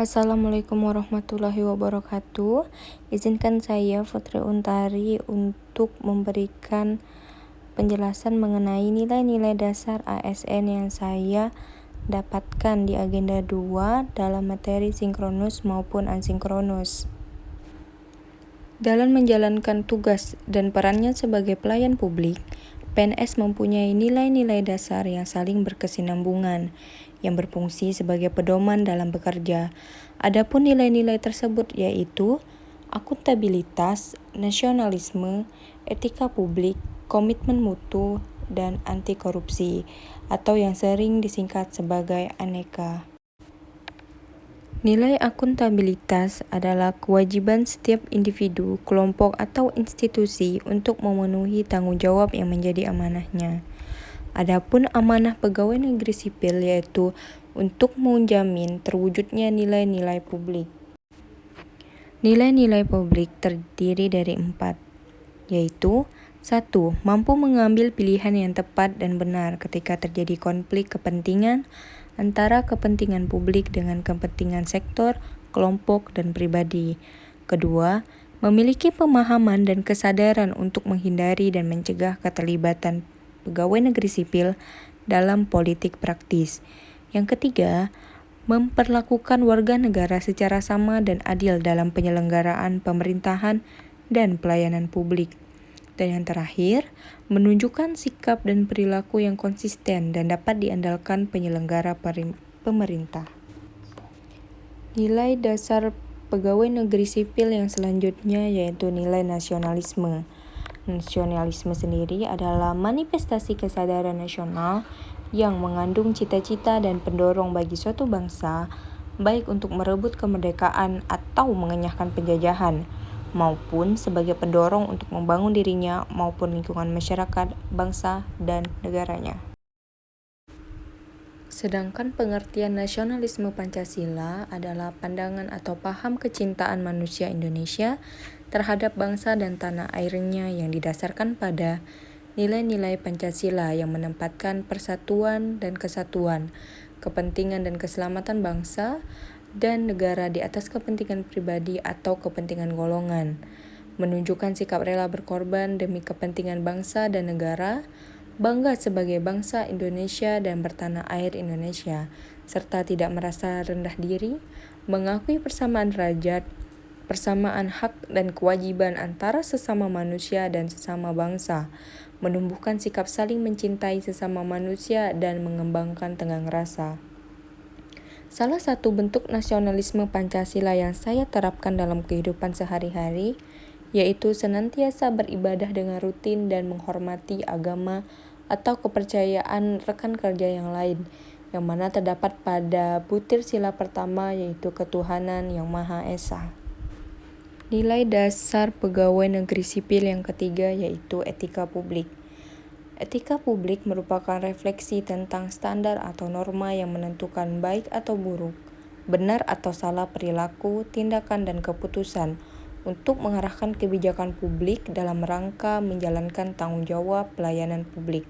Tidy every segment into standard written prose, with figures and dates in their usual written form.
Assalamualaikum warahmatullahi wabarakatuh. Izinkan saya Putri Untari untuk memberikan penjelasan mengenai nilai-nilai dasar ASN yang saya dapatkan di agenda 2 dalam materi sinkronus maupun asinkronus. Dalam menjalankan tugas dan perannya sebagai pelayan publik, PNS mempunyai nilai-nilai dasar yang saling berkesinambungan, yang berfungsi sebagai pedoman dalam bekerja. Adapun nilai-nilai tersebut yaitu akuntabilitas, nasionalisme, etika publik, komitmen mutu, dan anti korupsi, atau yang sering disingkat sebagai ANEKA. Nilai akuntabilitas adalah kewajiban setiap individu, kelompok, atau institusi untuk memenuhi tanggung jawab yang menjadi amanahnya. Adapun amanah pegawai negeri sipil yaitu untuk menjamin terwujudnya nilai-nilai publik. Nilai-nilai publik terdiri dari 4, yaitu 1. Mampu mengambil pilihan yang tepat dan benar ketika terjadi konflik kepentingan antara kepentingan publik dengan kepentingan sektor, kelompok, dan pribadi. 2. Memiliki pemahaman dan kesadaran untuk menghindari dan mencegah keterlibatan pegawai negeri sipil dalam politik praktis. Yang 3. Memperlakukan warga negara secara sama dan adil dalam penyelenggaraan pemerintahan dan pelayanan publik. Dan yang terakhir, menunjukkan sikap dan perilaku yang konsisten dan dapat diandalkan penyelenggara pemerintah. Nilai dasar pegawai negeri sipil yang selanjutnya yaitu nilai nasionalisme. Nasionalisme sendiri adalah manifestasi kesadaran nasional yang mengandung cita-cita dan pendorong bagi suatu bangsa, baik untuk merebut kemerdekaan atau mengenyahkan penjajahan, maupun sebagai pendorong untuk membangun dirinya maupun lingkungan masyarakat, bangsa, dan negaranya. Sedangkan pengertian nasionalisme Pancasila adalah pandangan atau paham kecintaan manusia Indonesia terhadap bangsa dan tanah airnya yang didasarkan pada nilai-nilai Pancasila yang menempatkan persatuan dan kesatuan, kepentingan dan keselamatan bangsa dan negara di atas kepentingan pribadi atau kepentingan golongan, menunjukkan sikap rela berkorban demi kepentingan bangsa dan negara, bangga sebagai bangsa Indonesia dan bertanah air Indonesia, serta tidak merasa rendah diri, mengakui persamaan derajat, persamaan hak dan kewajiban antara sesama manusia dan sesama bangsa, menumbuhkan sikap saling mencintai sesama manusia dan mengembangkan tenggang rasa. Salah satu bentuk nasionalisme Pancasila yang saya terapkan dalam kehidupan sehari-hari yaitu senantiasa beribadah dengan rutin dan menghormati agama atau kepercayaan rekan kerja yang lain, yang mana terdapat pada butir sila pertama yaitu ketuhanan yang Maha Esa. Nilai dasar pegawai negeri sipil yang ketiga yaitu etika publik. Etika publik merupakan refleksi tentang standar atau norma yang menentukan baik atau buruk, benar atau salah perilaku, tindakan, dan keputusan untuk mengarahkan kebijakan publik dalam rangka menjalankan tanggung jawab pelayanan publik.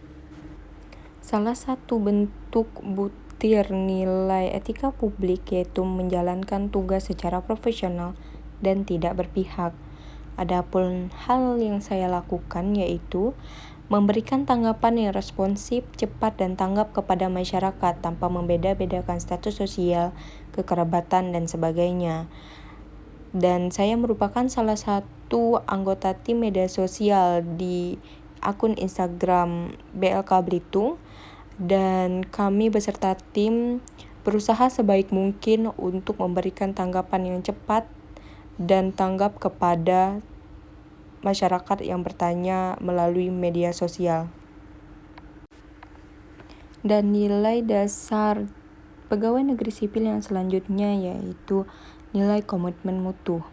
Salah satu bentuk butir nilai etika publik yaitu menjalankan tugas secara profesional dan tidak berpihak. Adapun hal yang saya lakukan yaitu memberikan tanggapan yang responsif, cepat, dan tanggap kepada masyarakat tanpa membeda-bedakan status sosial, kekerabatan, dan sebagainya. Dan saya merupakan salah satu anggota tim media sosial di akun Instagram BLK Belitung, dan kami beserta tim berusaha sebaik mungkin untuk memberikan tanggapan yang cepat dan tanggap kepada masyarakat yang bertanya melalui media sosial. Dan nilai dasar pegawai negeri sipil yang selanjutnya yaitu nilai komitmen mutu.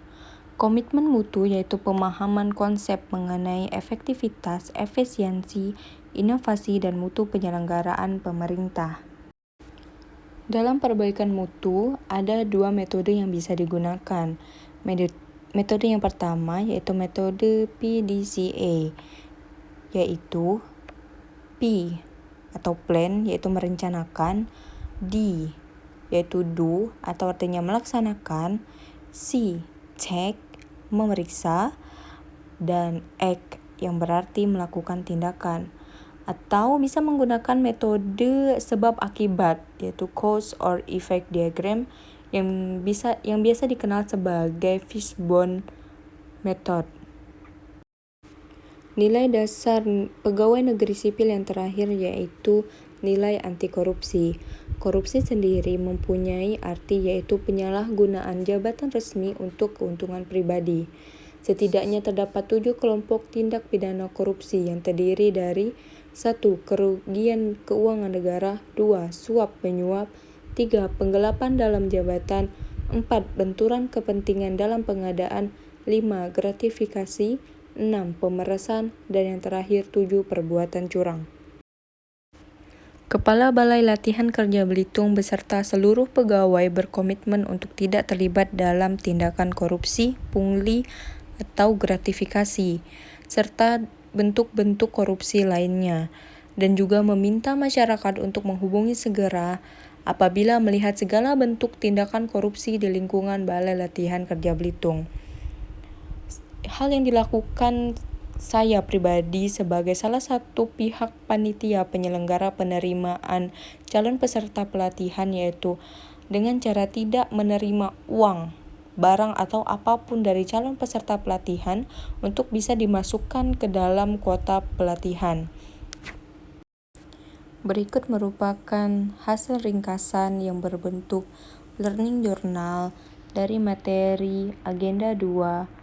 Komitmen mutu yaitu pemahaman konsep mengenai efektivitas, efisiensi, inovasi, dan mutu penyelenggaraan pemerintah. Dalam perbaikan mutu, ada 2 metode yang bisa digunakan. Metode yang pertama yaitu metode PDCA, yaitu P atau plan yaitu merencanakan, D yaitu do atau artinya melaksanakan, see, cek, memeriksa, dan act yang berarti melakukan tindakan. Atau bisa menggunakan metode sebab akibat, yaitu cause or effect diagram yang biasa dikenal sebagai fishbone method. Nilai dasar pegawai negeri sipil yang terakhir yaitu nilai anti korupsi. Korupsi sendiri mempunyai arti yaitu penyalahgunaan jabatan resmi untuk keuntungan pribadi. Setidaknya terdapat 7 kelompok tindak pidana korupsi yang terdiri dari 1. Kerugian keuangan negara, 2. Suap menyuap, 3. Penggelapan dalam jabatan, 4. Benturan kepentingan dalam pengadaan, 5. Gratifikasi, 6. Pemerasan, dan yang terakhir 7. Perbuatan curang. Kepala Balai Latihan Kerja Belitung beserta seluruh pegawai berkomitmen untuk tidak terlibat dalam tindakan korupsi, pungli, atau gratifikasi, serta bentuk-bentuk korupsi lainnya, dan juga meminta masyarakat untuk menghubungi segera apabila melihat segala bentuk tindakan korupsi di lingkungan Balai Latihan Kerja Belitung. Hal yang dilakukan saya pribadi sebagai salah satu pihak panitia penyelenggara penerimaan calon peserta pelatihan yaitu dengan cara tidak menerima uang, barang atau apapun dari calon peserta pelatihan untuk bisa dimasukkan ke dalam kuota pelatihan. Berikut merupakan hasil ringkasan yang berbentuk learning journal dari materi Agenda 2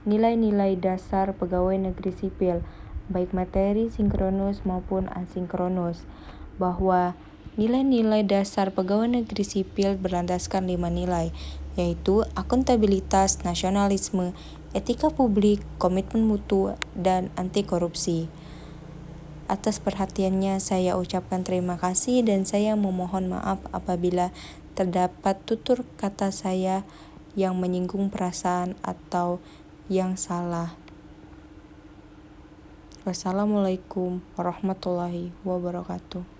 Nilai-nilai dasar pegawai negeri sipil, baik materi sinkronus maupun asinkronus, bahwa nilai-nilai dasar pegawai negeri sipil berlandaskan 5 nilai, yaitu akuntabilitas, nasionalisme, etika publik, komitmen mutu, dan anti korupsi. Atas perhatiannya saya ucapkan terima kasih dan saya memohon maaf apabila terdapat tutur kata saya yang menyinggung perasaan atau yang salah. Wassalamualaikum warahmatullahi wabarakatuh.